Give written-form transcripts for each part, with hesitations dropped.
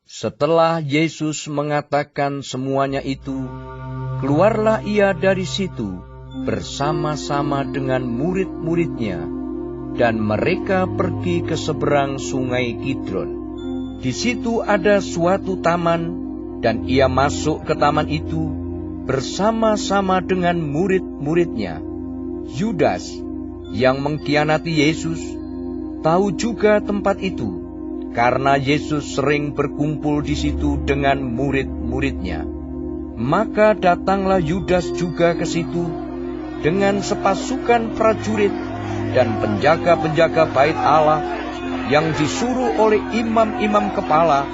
Setelah Yesus mengatakan semuanya itu, keluarlah ia dari situ bersama-sama dengan murid-muridnya, dan mereka pergi ke seberang sungai Kidron. Di situ ada suatu taman, dan ia masuk ke taman itu bersama-sama dengan murid-muridnya. Yudas, yang mengkhianati Yesus, tahu juga tempat itu, karena Yesus sering berkumpul di situ dengan murid-muridnya. Maka datanglah Yudas juga ke situ dengan sepasukan prajurit dan penjaga-penjaga bait Allah yang disuruh oleh imam-imam kepala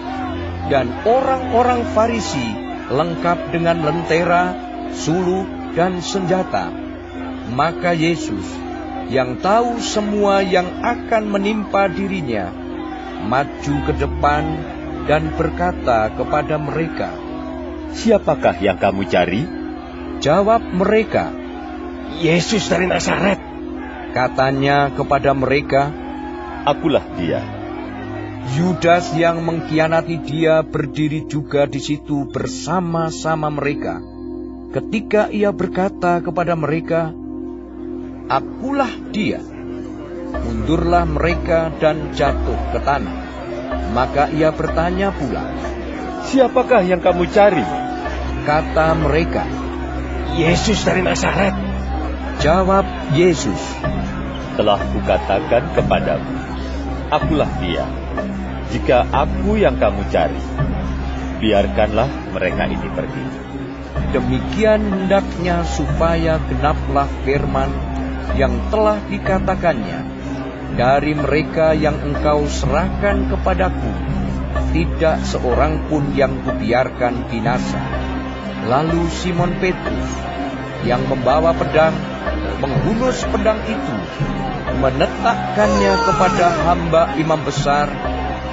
dan orang-orang Farisi, lengkap dengan lentera, suluh, dan senjata. Maka Yesus, yang tahu semua yang akan menimpa dirinya, maju ke depan dan berkata kepada mereka, "Siapakah yang kamu cari?" Jawab mereka, "Yesus dari Nazaret," katanya kepada mereka. "Akulah dia." Yudas yang mengkhianati dia berdiri juga di situ bersama-sama mereka. Ketika ia berkata kepada mereka, "Akulah dia," mundurlah mereka dan jatuh ke tanah. Maka ia bertanya pula, "Siapakah yang kamu cari?" Kata mereka, "Yesus dari Nazaret." Jawab Yesus, "Telah kukatakan kepadamu, akulah dia. Jika aku yang kamu cari, biarkanlah mereka ini pergi." Demikian hendaknya supaya genaplah firman yang telah dikatakannya, "Dari mereka yang engkau serahkan kepadaku, tidak seorang pun yang kubiarkan binasa." Lalu Simon Petrus, yang membawa pedang, menghunus pedang itu, menetakkannya kepada hamba imam besar,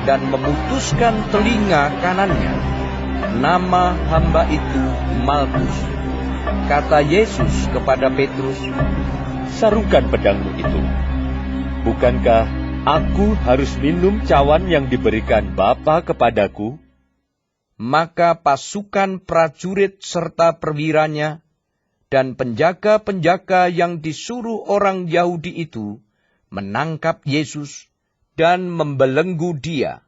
dan memutuskan telinga kanannya. Nama hamba itu Malkus. Kata Yesus kepada Petrus, "Sarungkan pedangmu itu. Bukankah aku harus minum cawan yang diberikan Bapa kepadaku?" Maka pasukan prajurit serta perwiranya dan penjaga-penjaga yang disuruh orang Yahudi itu menangkap Yesus dan membelenggu dia.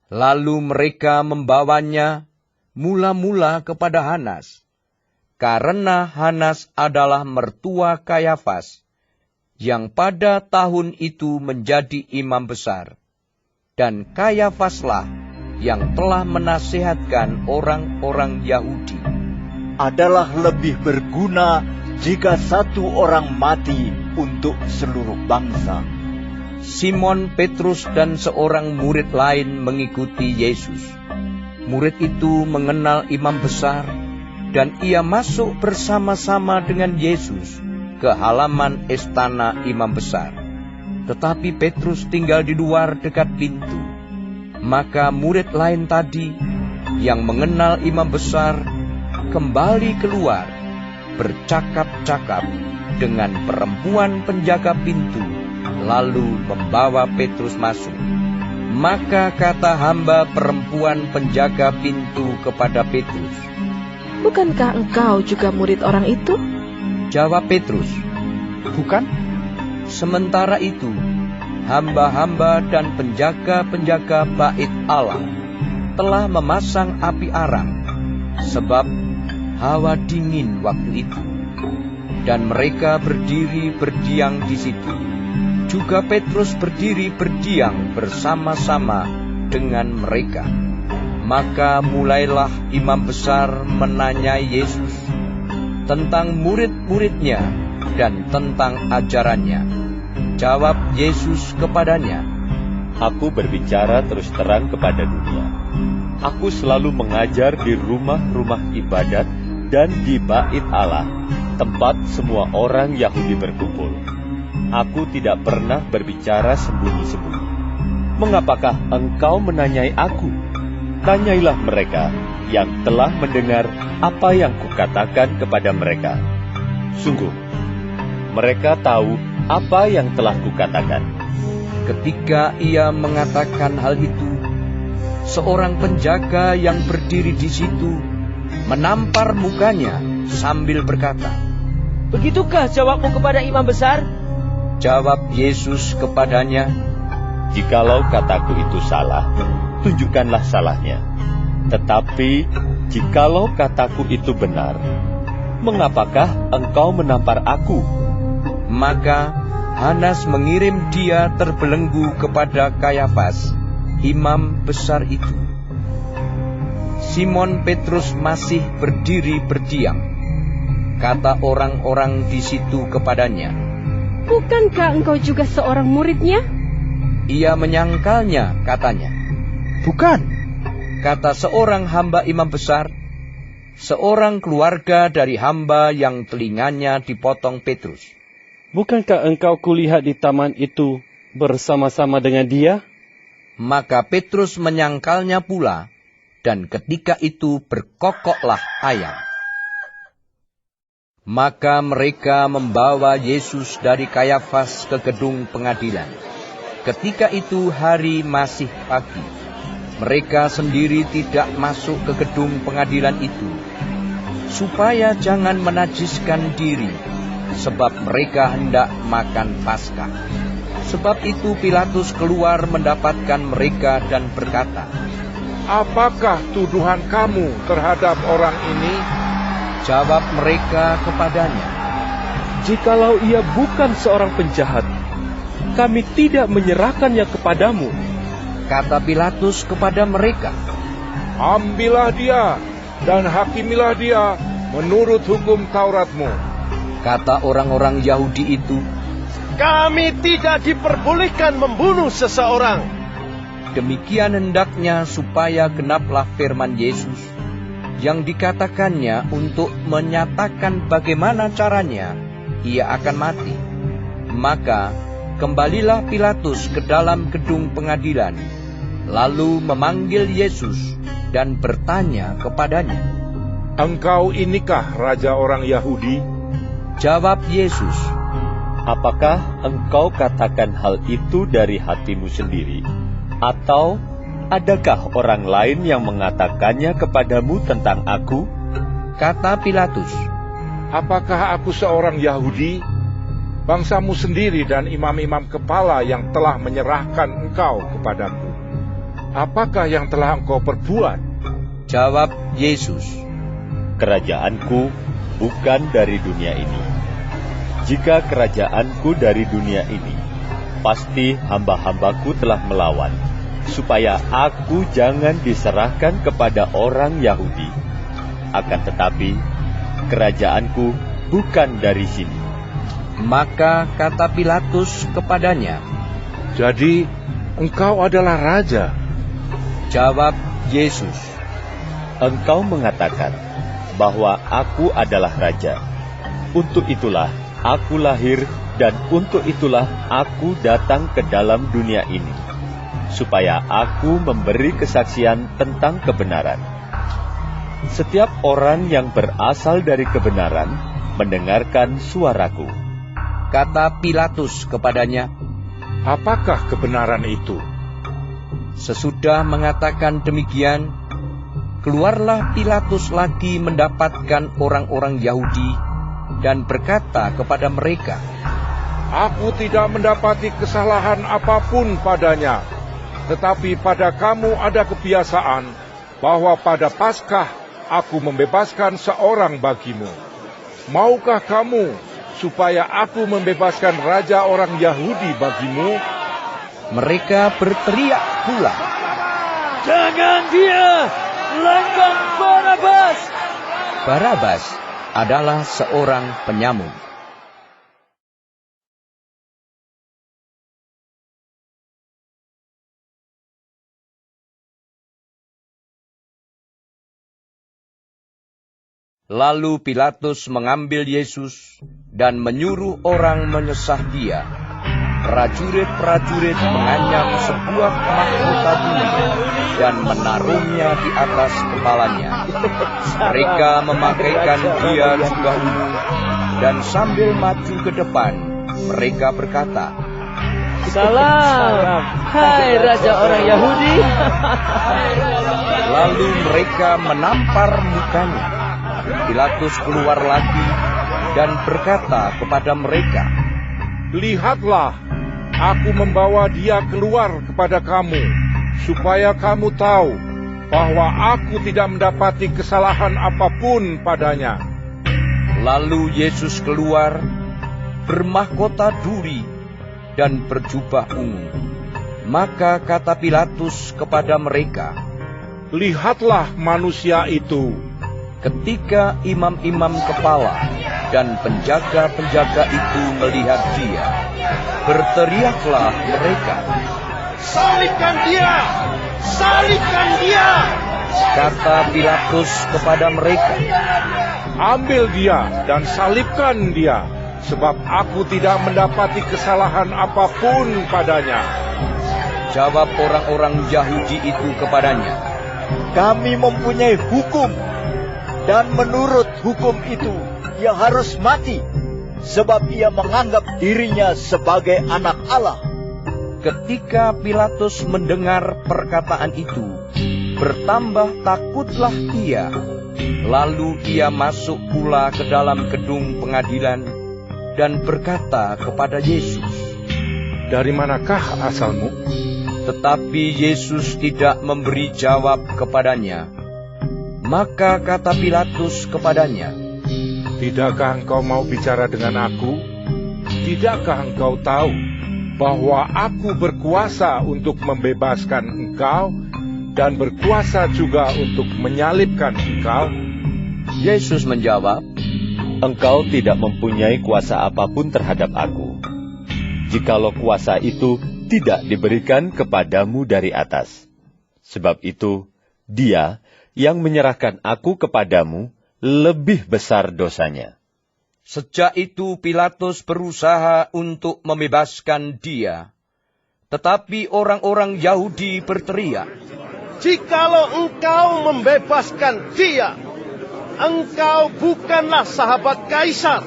Lalu mereka membawanya mula-mula kepada Hanas, karena Hanas adalah mertua Kayafas, yang pada tahun itu menjadi imam besar. Dan Kayafaslah yang telah menasihatkan orang-orang Yahudi. Adalah lebih berguna jika satu orang mati untuk seluruh bangsa. Simon Petrus dan seorang murid lain mengikuti Yesus. Murid itu mengenal imam besar, dan ia masuk bersama-sama dengan Yesus ke halaman istana imam besar. Tetapi Petrus tinggal di luar dekat pintu. Maka murid lain tadi, yang mengenal imam besar, kembali keluar, bercakap-cakap dengan perempuan penjaga pintu, lalu membawa Petrus masuk. Maka kata hamba perempuan penjaga pintu kepada Petrus, "Bukankah engkau juga murid orang itu?" Jawab Petrus, "Bukan." Sementara itu, hamba-hamba dan penjaga-penjaga bait Allah telah memasang api arang, sebab hawa dingin waktu itu. Dan mereka berdiri berdiam di situ. Juga Petrus berdiri berdiam bersama-sama dengan mereka. Maka mulailah imam besar menanyai Yesus tentang murid-muridnya dan tentang ajarannya. Jawab Yesus kepadanya, "Aku berbicara terus terang kepada dunia. Aku selalu mengajar di rumah-rumah ibadat dan di bait Allah, tempat semua orang Yahudi berkumpul. Aku tidak pernah berbicara sembunyi-sembunyi. Mengapakah engkau menanyai aku? Tanyailah mereka yang telah mendengar apa yang kukatakan kepada mereka. Sungguh, mereka tahu apa yang telah kukatakan." Ketika ia mengatakan hal itu, seorang penjaga yang berdiri di situ menampar mukanya sambil berkata, "Begitukah jawabmu kepada imam besar?" Jawab Yesus kepadanya, "Jikalau kataku itu salah, tunjukkanlah salahnya. Tetapi jikalau kataku itu benar, mengapakah engkau menampar aku?" Maka Hanas mengirim dia terbelenggu kepada Kayafas, imam besar itu. Simon Petrus masih berdiri berdiam. Kata orang-orang di situ kepadanya, Bukankah engkau juga seorang muridnya? ia menyangkalnya, katanya. Bukan. Kata seorang hamba imam besar, seorang keluarga dari hamba yang telinganya dipotong Petrus. Bukankah engkau kulihat di taman itu bersama-sama dengan dia? Maka Petrus menyangkalnya pula, dan ketika itu berkokoklah ayam. Maka mereka membawa Yesus dari Kayafas ke gedung pengadilan. Ketika itu hari masih pagi. Mereka sendiri tidak masuk ke gedung pengadilan itu, supaya jangan menajiskan diri, sebab mereka hendak makan Paskah. Sebab itu Pilatus keluar mendapatkan mereka dan berkata, "Apakah tuduhan kamu terhadap orang ini?" Jawab mereka kepadanya, Jikalau ia bukan seorang penjahat, kami tidak menyerahkannya kepadamu. Kata Pilatus kepada mereka, "Ambillah dia dan hakimilah dia menurut hukum Tauratmu." Kata orang-orang Yahudi itu, Kami tidak diperbolehkan membunuh seseorang. demikian hendaknya supaya genaplah firman Yesus yang dikatakannya untuk menyatakan bagaimana caranya ia akan mati. Maka kembalilah Pilatus ke dalam gedung pengadilan, lalu memanggil Yesus dan bertanya kepadanya, "Engkau inikah raja orang Yahudi?" Jawab Yesus, Apakah engkau katakan hal itu dari hatimu sendiri? Atau adakah orang lain yang mengatakannya kepadamu tentang aku? Kata Pilatus, "Apakah aku seorang Yahudi? Bangsamu sendiri dan imam-imam kepala yang telah menyerahkan engkau kepadaku. Apakah yang telah engkau perbuat?" Jawab Yesus, Kerajaanku bukan dari dunia ini. Jika kerajaanku dari dunia ini, pasti hamba-hambaku telah melawan, supaya aku jangan diserahkan kepada orang Yahudi. Akan tetapi, kerajaanku bukan dari sini. Maka kata Pilatus kepadanya, "Jadi engkau adalah raja?" Jawab Yesus, Engkau mengatakan bahwa aku adalah raja. Untuk itulah aku lahir dan untuk itulah aku datang ke dalam dunia ini, supaya aku memberi kesaksian tentang kebenaran. Setiap orang yang berasal dari kebenaran mendengarkan suaraku. Kata Pilatus kepadanya, "Apakah kebenaran itu?" sesudah mengatakan demikian, keluarlah Pilatus lagi mendapatkan orang-orang Yahudi dan berkata kepada mereka, "Aku tidak mendapati kesalahan apapun padanya. Tetapi pada kamu ada kebiasaan bahwa pada Paskah aku membebaskan seorang bagimu. Maukah kamu supaya aku membebaskan raja orang Yahudi bagimu?" Mereka berteriak pula, "Jangan dia! Langgang Barabas!" Barabas adalah seorang penyamun. Lalu Pilatus mengambil Yesus dan menyuruh orang menyesah dia. Prajurit-prajurit menganyam sebuah mahkota bumi dan menaruhnya di atas kepalanya. Mereka memakaikan dia jubah ungu dan sambil maju ke depan, mereka berkata, Salam. Hai Raja orang Yahudi. Lalu mereka menampar mukanya. Pilatus keluar lagi dan berkata kepada mereka, Lihatlah, aku membawa dia keluar kepada kamu, supaya kamu tahu bahwa aku tidak mendapati kesalahan apapun padanya. Lalu Yesus keluar, bermahkota duri dan berjubah ungu. Maka kata Pilatus kepada mereka, Lihatlah manusia itu. Ketika imam-imam kepala dan penjaga-penjaga itu melihat dia, berteriaklah mereka, Salibkan dia! Salibkan dia! Kata Pilatus kepada mereka, Ambil dia dan salibkan dia, sebab aku tidak mendapati kesalahan apapun padanya. Jawab orang-orang Yahudi itu kepadanya, Kami mempunyai hukum, dan menurut hukum itu ia harus mati, sebab ia menganggap dirinya sebagai anak Allah. Ketika Pilatus mendengar perkataan itu, bertambah takutlah ia. Lalu ia masuk pula ke dalam gedung pengadilan dan berkata kepada Yesus, Dari manakah asalmu? Tetapi Yesus tidak memberi jawab kepadanya. Maka kata Pilatus kepadanya, Tidakkah engkau mau bicara dengan aku? Tidakkah engkau tahu bahwa aku berkuasa untuk membebaskan engkau dan berkuasa juga untuk menyalibkan engkau? Yesus menjawab, Engkau tidak mempunyai kuasa apapun terhadap aku, jikalau kuasa itu tidak diberikan kepadamu dari atas. Sebab itu, dia yang menyerahkan aku kepadamu lebih besar dosanya. Sejak itu Pilatus berusaha untuk membebaskan dia. Tetapi orang-orang Yahudi berteriak, Jikalau engkau membebaskan dia, engkau bukanlah sahabat Kaisar.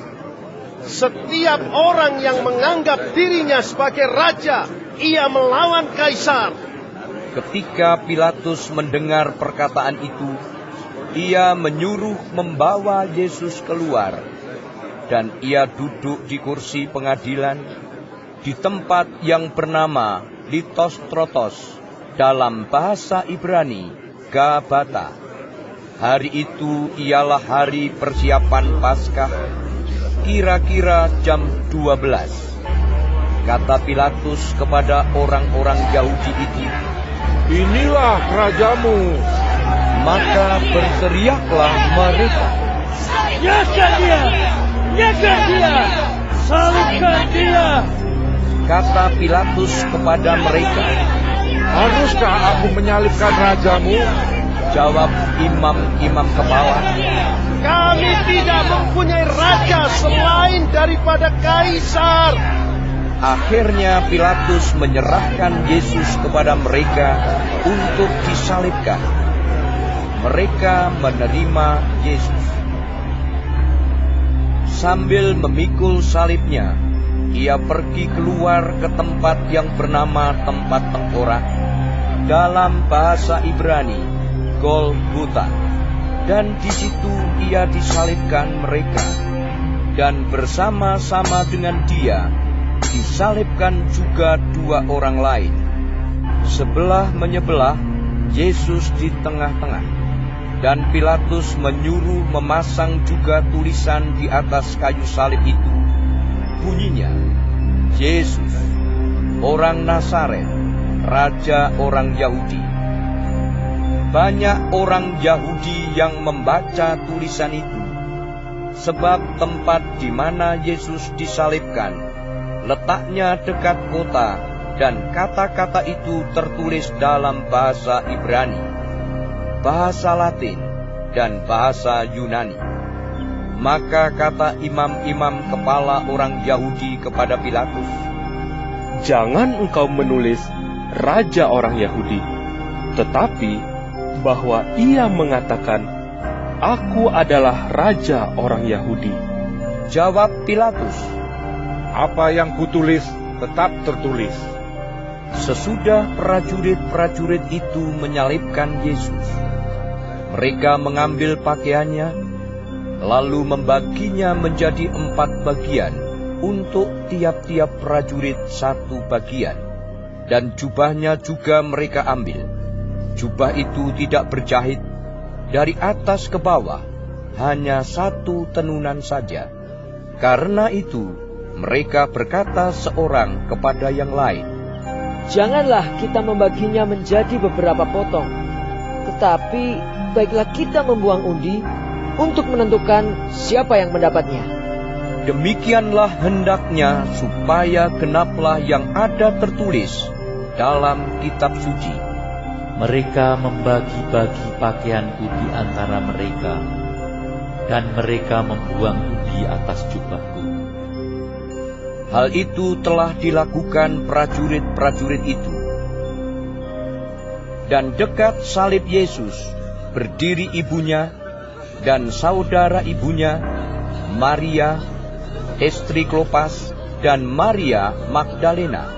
Setiap orang yang menganggap dirinya sebagai raja, ia melawan Kaisar. Ketika Pilatus mendengar perkataan itu, ia menyuruh membawa Yesus keluar, dan ia duduk di kursi pengadilan di tempat yang bernama Litostrotos, dalam bahasa Ibrani, Gabata. Hari itu ialah hari persiapan Paskah, kira-kira jam 12. Kata Pilatus kepada orang-orang Yahudi itu, Inilah rajamu. Maka berteriaklah mereka, Nyakkan dia! Nyakkan dia! Salibkan dia! Kata Pilatus kepada mereka, Haruskah aku menyalibkan rajamu? Jawab imam-imam kepala, Kami tidak mempunyai raja selain daripada Kaisar. Akhirnya Pilatus menyerahkan Yesus kepada mereka untuk disalibkan. Mereka menerima Yesus. Sambil memikul salibnya, ia pergi keluar ke tempat yang bernama tempat tengkorak, dalam bahasa Ibrani, Golgota. Dan di situ ia disalibkan mereka, dan bersama-sama dengan dia disalibkan juga dua orang lain, sebelah menyebelah, Yesus di tengah-tengah. Dan Pilatus menyuruh memasang juga tulisan di atas kayu salib itu. Bunyinya, Yesus, orang Nazaret, Raja orang Yahudi. Banyak orang Yahudi yang membaca tulisan itu, sebab tempat di mana Yesus disalibkan letaknya dekat kota, dan kata-kata itu tertulis dalam bahasa Ibrani, bahasa Latin, dan bahasa Yunani. Maka kata imam-imam kepala orang Yahudi kepada Pilatus, Jangan engkau menulis Raja orang Yahudi, tetapi bahwa ia mengatakan, Aku adalah Raja orang Yahudi. Jawab Pilatus, Apa yang kutulis, tetap tertulis. Sesudah prajurit-prajurit itu menyalibkan Yesus, mereka mengambil pakaiannya, lalu membaginya menjadi 4 bagian, untuk tiap-tiap prajurit 1 bagian. Dan jubahnya juga mereka ambil. Jubah itu tidak berjahit, dari atas ke bawah, hanya 1 tenunan saja. Karena itu, mereka berkata seorang kepada yang lain, "Janganlah kita membaginya menjadi beberapa potong, tetapi baiklah kita membuang undi untuk menentukan siapa yang mendapatnya." Demikianlah hendaknya supaya genaplah yang ada tertulis dalam kitab suci. Mereka membagi-bagi pakaianku di antara mereka, dan mereka membuang undi atas jubahku. Hal itu telah dilakukan prajurit-prajurit itu. Dan dekat salib Yesus berdiri ibunya dan saudara ibunya, Maria, istri Klopas, dan Maria Magdalena.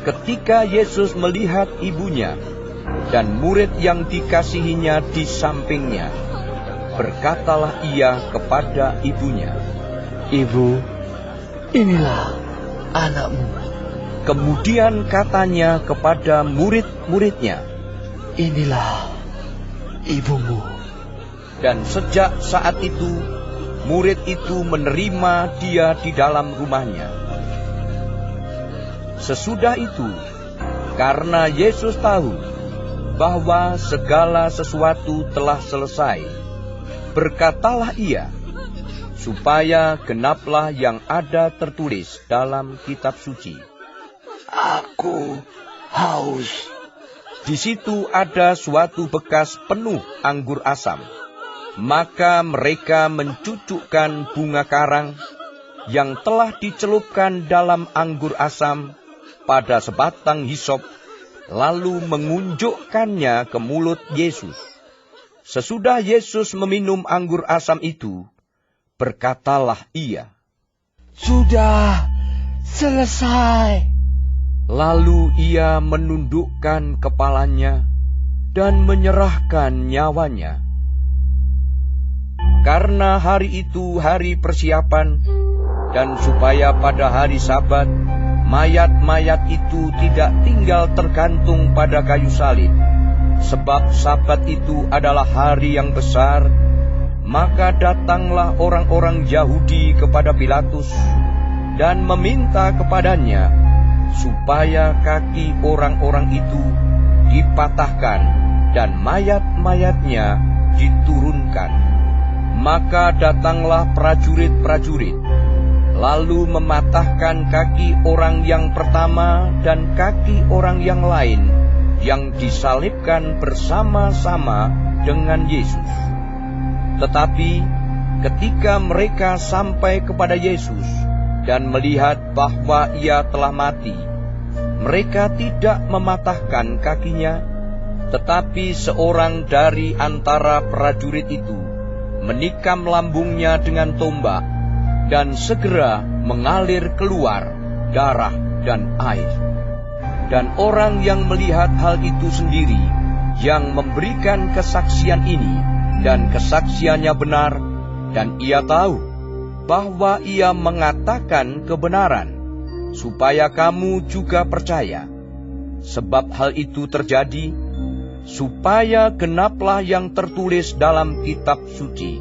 Ketika Yesus melihat ibunya dan murid yang dikasihinya di sampingnya, berkatalah ia kepada ibunya, "Ibu, inilah anakmu." Kemudian katanya kepada murid-muridnya, "Inilah ibumu." Dan sejak saat itu, murid itu menerima dia di dalam rumahnya. Sesudah itu, karena Yesus tahu bahwa segala sesuatu telah selesai, berkatalah ia, supaya genaplah yang ada tertulis dalam kitab suci, "Aku haus." Di situ ada suatu bekas penuh anggur asam. Maka mereka mencucukkan bunga karang yang telah dicelupkan dalam anggur asam pada sebatang hisop, lalu mengunjukkannya ke mulut Yesus. Sesudah Yesus meminum anggur asam itu, berkatalah ia, "Sudah selesai." Lalu ia menundukkan kepalanya dan menyerahkan nyawanya. Karena hari itu hari persiapan, dan supaya pada hari Sabat, mayat-mayat itu tidak tinggal tergantung pada kayu salib, sebab Sabat itu adalah hari yang besar, maka datanglah orang-orang Yahudi kepada Pilatus dan meminta kepadanya supaya kaki orang-orang itu dipatahkan dan mayat-mayatnya diturunkan. Maka datanglah prajurit-prajurit, lalu mematahkan kaki orang yang pertama dan kaki orang yang lain yang disalibkan bersama-sama dengan Yesus. Tetapi ketika mereka sampai kepada Yesus dan melihat bahwa ia telah mati, mereka tidak mematahkan kakinya, tetapi seorang dari antara prajurit itu menikam lambungnya dengan tombak, dan segera mengalir keluar darah dan air. Dan orang yang melihat hal itu sendiri, yang memberikan kesaksian ini, dan kesaksiannya benar, dan ia tahu bahwa ia mengatakan kebenaran, supaya kamu juga percaya. Sebab hal itu terjadi, supaya genaplah yang tertulis dalam kitab suci,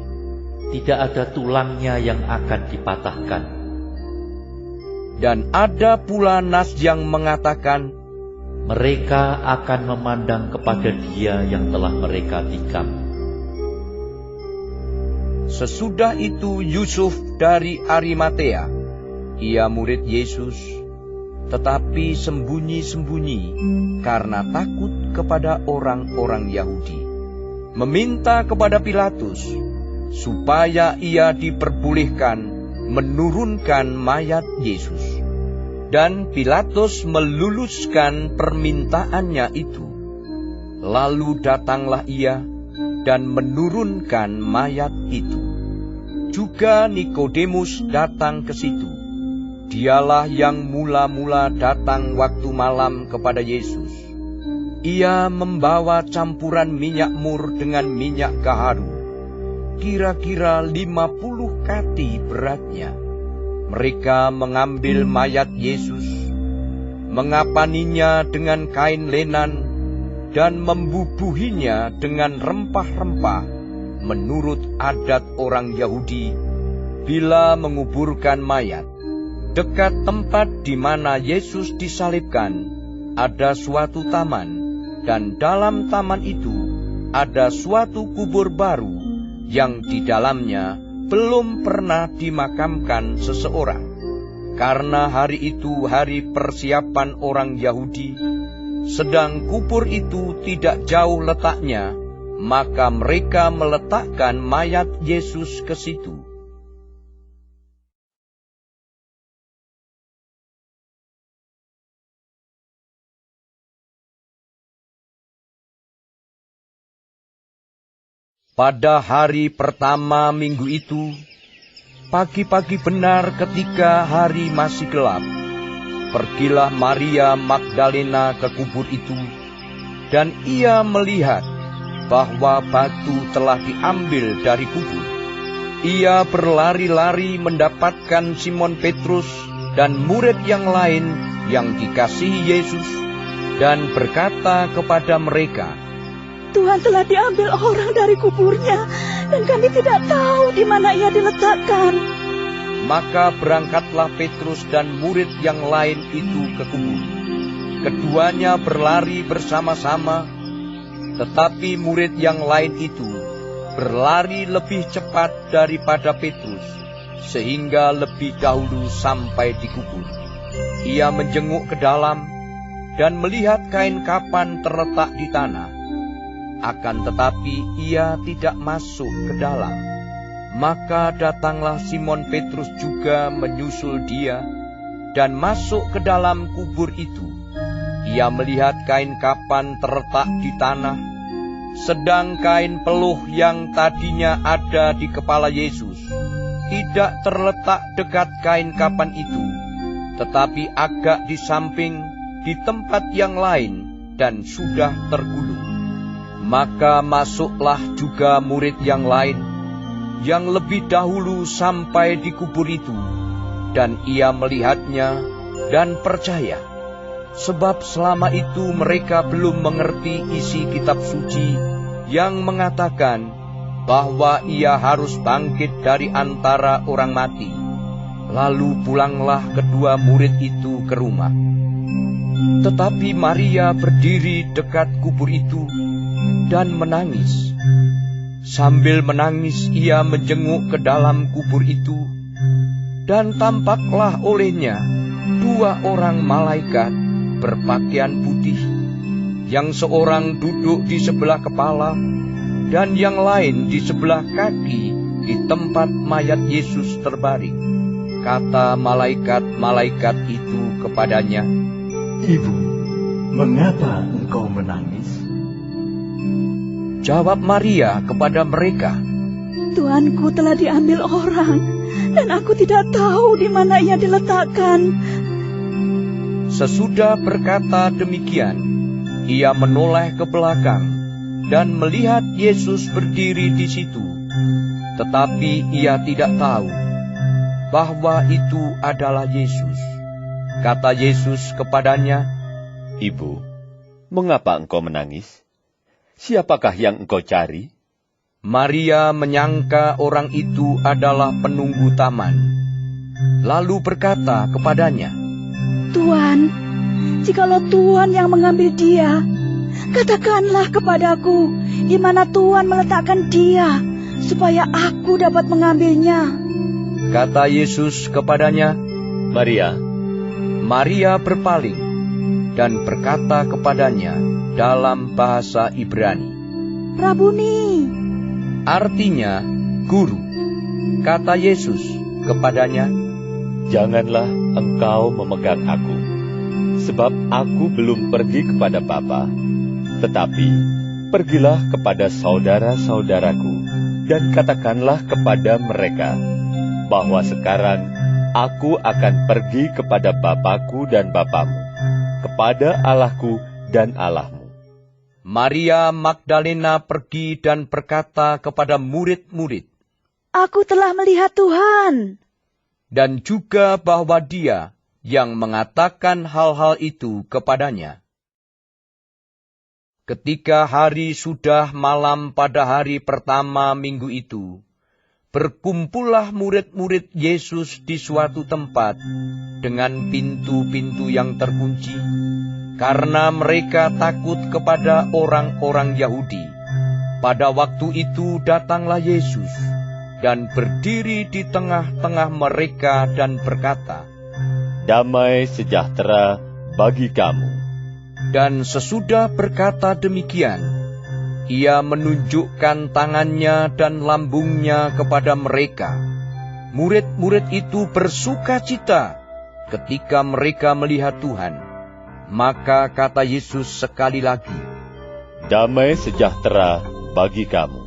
tidak ada tulangnya yang akan dipatahkan. Dan ada pula nas yang mengatakan, mereka akan memandang kepada Dia yang telah mereka tikam. Sesudah itu Yusuf dari Arimatea, ia murid Yesus, tetapi sembunyi-sembunyi karena takut kepada orang-orang Yahudi, meminta kepada Pilatus supaya ia diperbolehkan menurunkan mayat Yesus. Dan Pilatus meluluskan permintaannya itu. Lalu datanglah ia dan menurunkan mayat itu. Juga Nikodemus datang ke situ. Dialah yang mula-mula datang waktu malam kepada Yesus. Ia membawa campuran minyak mur dengan minyak gaharu, kira-kira 50 kati beratnya. Mereka mengambil mayat Yesus, mengapaninya dengan kain lenan, dan membubuhinya dengan rempah-rempah menurut adat orang Yahudi bila menguburkan mayat. Dekat tempat di mana Yesus disalibkan ada suatu taman, dan dalam taman itu ada suatu kubur baru yang di dalamnya belum pernah dimakamkan seseorang. Karena hari itu hari persiapan orang Yahudi, sedang kubur itu tidak jauh letaknya, maka mereka meletakkan mayat Yesus ke situ. Pada hari pertama minggu itu, pagi-pagi benar ketika hari masih gelap, pergilah Maria Magdalena ke kubur itu, dan ia melihat bahwa batu telah diambil dari kubur. Ia berlari-lari mendapatkan Simon Petrus dan murid yang lain yang dikasihi Yesus, dan berkata kepada mereka, Tuhan telah diambil orang dari kuburnya, dan kami tidak tahu di mana ia diletakkan. Maka berangkatlah Petrus dan murid yang lain itu ke kubur. Keduanya berlari bersama-sama, tetapi murid yang lain itu berlari lebih cepat daripada Petrus, sehingga lebih dahulu sampai di kubur. Ia menjenguk ke dalam dan melihat kain kapan terletak di tanah. Akan tetapi ia tidak masuk ke dalam. Maka datanglah Simon Petrus juga menyusul dia dan masuk ke dalam kubur itu. Ia melihat kain kapan terletak di tanah, sedang kain peluh yang tadinya ada di kepala Yesus tidak terletak dekat kain kapan itu, tetapi agak di samping di tempat yang lain dan sudah tergulung. Maka masuklah juga murid yang lain, yang lebih dahulu sampai di kubur itu, dan ia melihatnya dan percaya. Sebab selama itu mereka belum mengerti isi kitab suci yang mengatakan bahwa ia harus bangkit dari antara orang mati. Lalu pulanglah kedua murid itu ke rumah. Tetapi Maria berdiri dekat kubur itu dan menangis. Sambil menangis ia menjenguk ke dalam kubur itu, dan tampaklah olehnya dua orang malaikat berpakaian putih, yang seorang duduk di sebelah kepala dan yang lain di sebelah kaki di tempat mayat Yesus terbaring. Kata malaikat-malaikat itu kepadanya, Ibu, mengapa engkau menangis? Jawab Maria kepada mereka, Tuanku telah diambil orang, dan aku tidak tahu di mana ia diletakkan. Sesudah berkata demikian, ia menoleh ke belakang dan melihat Yesus berdiri di situ. Tetapi ia tidak tahu bahwa itu adalah Yesus. Kata Yesus kepadanya, Ibu, mengapa engkau menangis? Siapakah yang engkau cari? Maria menyangka orang itu adalah penunggu taman, lalu berkata kepadanya, Tuan, jikalau Tuan yang mengambil dia, katakanlah kepadaku di mana Tuan meletakkan dia, supaya aku dapat mengambilnya. Kata Yesus kepadanya, Maria. Maria berpaling dan berkata kepadanya dalam bahasa Ibrani, Rabuni, artinya guru. Kata Yesus kepadanya, Janganlah engkau memegang aku, sebab aku belum pergi kepada Bapa, tetapi pergilah kepada saudara-saudaraku, dan katakanlah kepada mereka bahwa sekarang Aku akan pergi kepada Bapakku dan Bapamu, kepada Allahku dan Allahmu. Maria Magdalena pergi dan berkata kepada murid-murid, Aku telah melihat Tuhan. Dan juga bahwa Dia yang mengatakan hal-hal itu kepadanya. Ketika hari sudah malam pada hari pertama minggu itu, berkumpullah murid-murid Yesus di suatu tempat dengan pintu-pintu yang terkunci, karena mereka takut kepada orang-orang Yahudi. Pada waktu itu datanglah Yesus dan berdiri di tengah-tengah mereka dan berkata, Damai sejahtera bagi kamu. Dan sesudah berkata demikian, Ia menunjukkan tangannya dan lambungnya kepada mereka. Murid-murid itu bersuka cita ketika mereka melihat Tuhan. Maka kata Yesus sekali lagi, Damai sejahtera bagi kamu.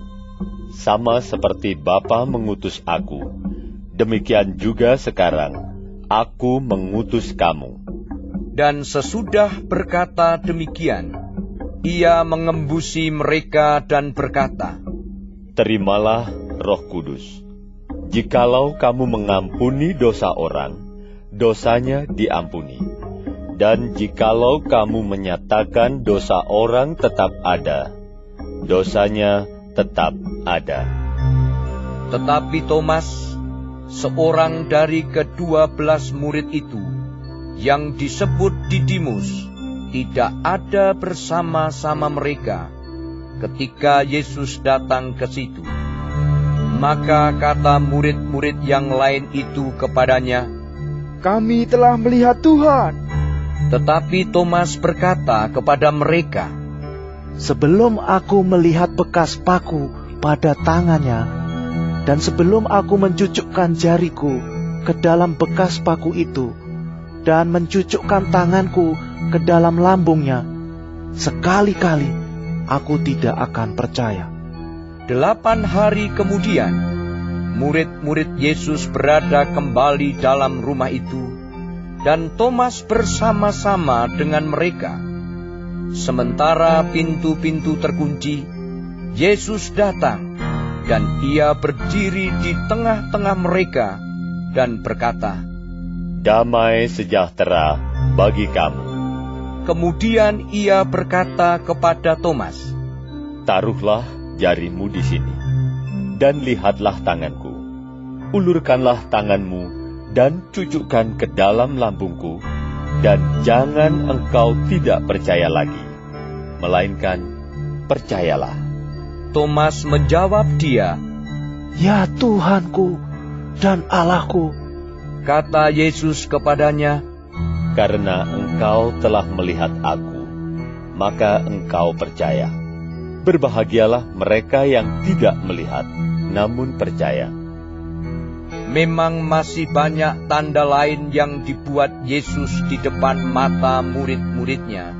Sama seperti Bapa mengutus aku, demikian juga sekarang aku mengutus kamu. Dan sesudah berkata demikian, Ia mengembusi mereka dan berkata, Terimalah Roh Kudus. Jikalau kamu mengampuni dosa orang, dosanya diampuni. Dan jikalau kamu menyatakan dosa orang tetap ada, dosanya tetap ada. Tetapi Thomas, seorang dari ke-12 murid itu, yang disebut Didimus, tidak ada bersama-sama mereka ketika Yesus datang ke situ. Maka kata murid-murid yang lain itu kepadanya, Kami telah melihat Tuhan. Tetapi Thomas berkata kepada mereka, Sebelum aku melihat bekas paku pada tangannya, dan sebelum aku mencucukkan jariku ke dalam bekas paku itu, dan mencucukkan tanganku ke dalam lambungnya, sekali-kali aku tidak akan percaya. 8 hari kemudian, murid-murid Yesus berada kembali dalam rumah itu, dan Thomas bersama-sama dengan mereka. Sementara pintu-pintu terkunci, Yesus datang, dan Ia berdiri di tengah-tengah mereka, dan berkata, Damai sejahtera bagi kamu. Kemudian Ia berkata kepada Thomas, Taruhlah jarimu di sini, dan lihatlah tanganku. Ulurkanlah tanganmu, dan cucukkan ke dalam lambungku, dan jangan engkau tidak percaya lagi, melainkan percayalah. Thomas menjawab dia, Ya Tuhanku dan Allahku. Kata Yesus kepadanya, Karena engkau telah melihat aku, maka engkau percaya. Berbahagialah mereka yang tidak melihat, namun percaya. Memang masih banyak tanda lain yang dibuat Yesus di depan mata murid-muridnya,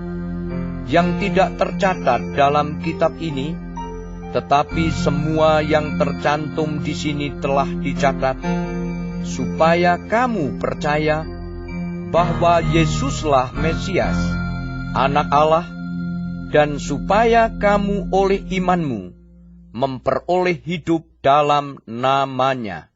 yang tidak tercatat dalam kitab ini, tetapi semua yang tercantum di sini telah dicatat, supaya kamu percaya bahwa Yesuslah Mesias, Anak Allah, dan supaya kamu oleh imanmu memperoleh hidup dalam nama-Nya.